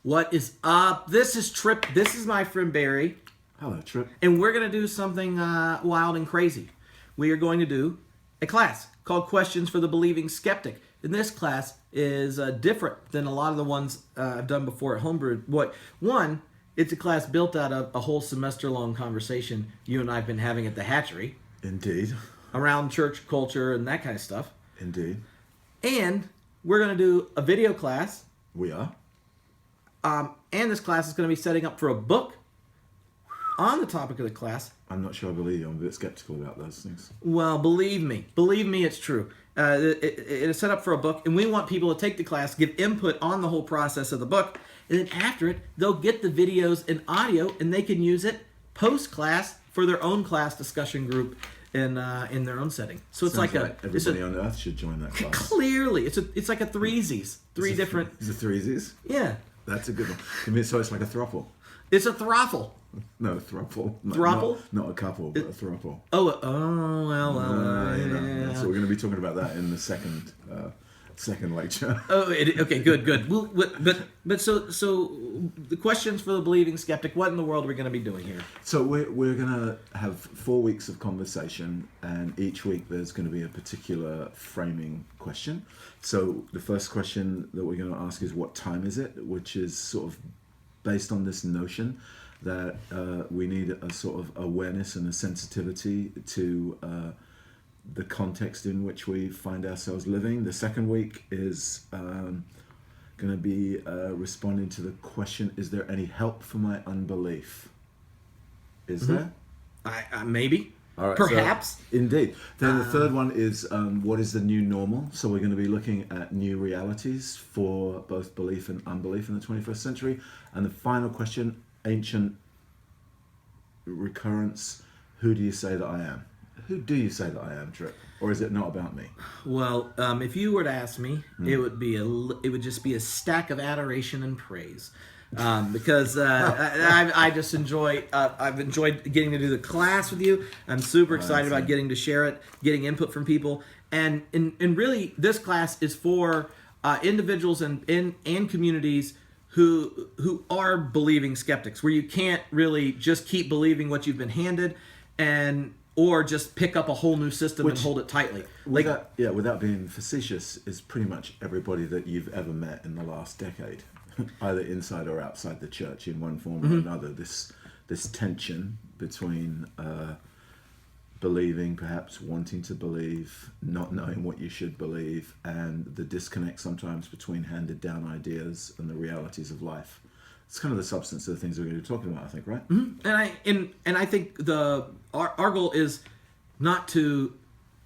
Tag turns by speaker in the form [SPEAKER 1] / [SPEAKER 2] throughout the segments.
[SPEAKER 1] What is up? This is Trip. This is my friend Barry.
[SPEAKER 2] Hello, Trip.
[SPEAKER 1] And we're going to do something wild and crazy. We are going to do a class called Questions for the Believing Skeptic. And this class is different than a lot of the ones I've done before at Homebrew. One, it's a class built out of a whole semester-long conversation you and I have been having at the hatchery.
[SPEAKER 2] Indeed.
[SPEAKER 1] Around church culture and that kind of stuff.
[SPEAKER 2] Indeed.
[SPEAKER 1] And we're going to do a video class.
[SPEAKER 2] We are.
[SPEAKER 1] And this class is going to be setting up for a book on the topic of the class.
[SPEAKER 2] I'm not sure I believe you. I'm a bit skeptical about those things.
[SPEAKER 1] Well, believe me, it's true. It is set up for a book, and we want people to take the class, give input on the whole process of the book, and then after it, they'll get the videos and audio, and they can use it post-class for their own class discussion group in their own setting. So it's
[SPEAKER 2] Sounds
[SPEAKER 1] like
[SPEAKER 2] everybody on Earth should join that class.
[SPEAKER 1] Clearly, it's like a threesies, three different.
[SPEAKER 2] Is it threesies?
[SPEAKER 1] Yeah.
[SPEAKER 2] That's a good one. You mean so it's like a throuple?
[SPEAKER 1] It's a throuple.
[SPEAKER 2] No, throuple.
[SPEAKER 1] Throuple?
[SPEAKER 2] Not a couple, but a throuple.
[SPEAKER 1] Well, yeah.
[SPEAKER 2] So we're going to be talking about that in the second lecture.
[SPEAKER 1] Okay, good. Well, but so the questions for the believing skeptic. What in the world are we going to be doing here?
[SPEAKER 2] So we're going to have 4 weeks of conversation, and each week there's going to be a particular framing question. So the first question that we're going to ask is, what time is it? Which is sort of based on this notion that we need a sort of awareness and a sensitivity to the context in which we find ourselves living. The second week is going to be responding to the question, is there any help for my unbelief? Is there?
[SPEAKER 1] Maybe.
[SPEAKER 2] All right,
[SPEAKER 1] perhaps.
[SPEAKER 2] So, indeed. Then the third one is, what is the new normal? So we're going to be looking at new realities for both belief and unbelief in the 21st century. And the final question, ancient recurrence, who do you say that I am? Who do you say that I am, Trip? Or is it not about me?
[SPEAKER 1] Well, if you were to ask me, it would just be a stack of adoration and praise. Because I've enjoyed getting to do the class with you. I'm super excited about getting to share it, getting input from people, and really this class is for individuals and communities who are believing skeptics, where you can't really just keep believing what you've been handed, or just pick up a whole new system and hold it tightly.
[SPEAKER 2] Without being facetious, is pretty much everybody that you've ever met in the last decade. Either inside or outside the church in one form or another, this tension between believing, perhaps wanting to believe, not knowing what you should believe, and the disconnect sometimes between handed down ideas and the realities of life. It's kind of the substance of the things we're going to be talking about, I think, right?
[SPEAKER 1] Mm-hmm. And I think our goal is not to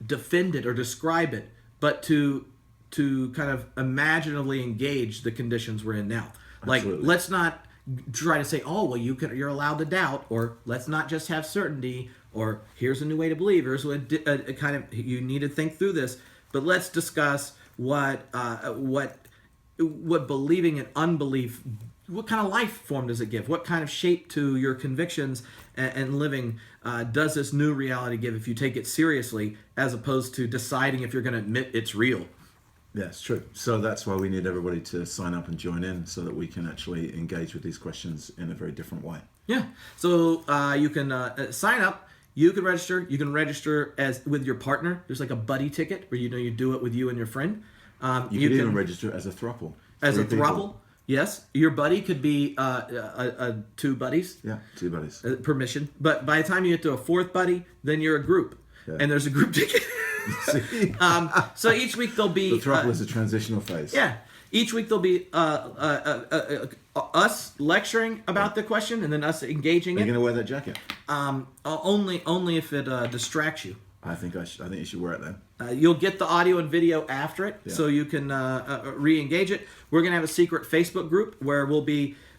[SPEAKER 1] defend it or describe it, but to kind of imaginatively engage the conditions we're in now. Like,
[SPEAKER 2] Absolutely.
[SPEAKER 1] Let's not try to say, oh, well, you're allowed to doubt, or let's not just have certainty, or here's a new way to believe, here's a kind of, you need to think through this. But let's discuss what believing and unbelief, what kind of life form does it give? What kind of shape to your convictions and living does this new reality give if you take it seriously, as opposed to deciding if you're going to admit it's real?
[SPEAKER 2] Yes, true. So that's why we need everybody to sign up and join in, so that we can actually engage with these questions in a very different way.
[SPEAKER 1] Yeah. So you can sign up. You can register. You can register as with your partner. There's like a buddy ticket where you do it with you and your friend.
[SPEAKER 2] You can even register as a throuple.
[SPEAKER 1] As a
[SPEAKER 2] Three
[SPEAKER 1] throuple.
[SPEAKER 2] people.
[SPEAKER 1] Yes, your buddy could be two buddies.
[SPEAKER 2] Yeah, 2 buddies.
[SPEAKER 1] Permission. But by the time you get to a fourth buddy, then you're a group, and there's a group ticket. So each week there'll be
[SPEAKER 2] the throuple is a transitional phase.
[SPEAKER 1] Yeah, each week there'll be us lecturing about the question, and then us engaging
[SPEAKER 2] Are you
[SPEAKER 1] it.
[SPEAKER 2] going to wear that jacket?
[SPEAKER 1] Only if it distracts you.
[SPEAKER 2] I think you should wear it then.
[SPEAKER 1] You'll get the audio and video after it, so you can re-engage it. We're going to have a secret Facebook group where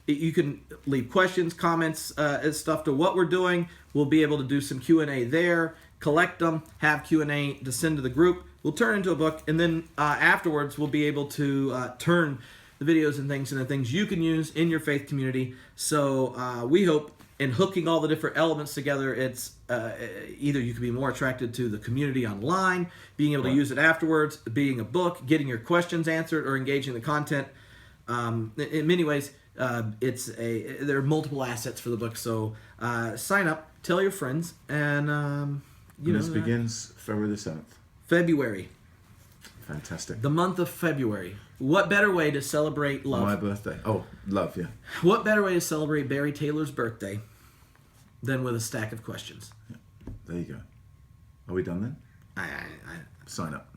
[SPEAKER 1] you can leave questions, comments, and stuff to what we're doing. We'll be able to do some Q&A there, collect them, have Q&A to send to the group. We'll turn into a book, and then afterwards we'll be able to turn the videos and things into things you can use in your faith community. So we hope in hooking all the different elements together, it's either you can be more attracted to the community online, being able to use it afterwards, being a book, getting your questions answered, or engaging the content. In many ways, there are multiple assets for the book. So sign up, tell your friends, and
[SPEAKER 2] This begins February the 7th.
[SPEAKER 1] February.
[SPEAKER 2] Fantastic.
[SPEAKER 1] The month of February. What better way to celebrate love?
[SPEAKER 2] My birthday. Oh, love, yeah.
[SPEAKER 1] What better way to celebrate Barry Taylor's birthday than with a stack of questions?
[SPEAKER 2] Yeah. There you go. Are we done then?
[SPEAKER 1] I
[SPEAKER 2] Sign up.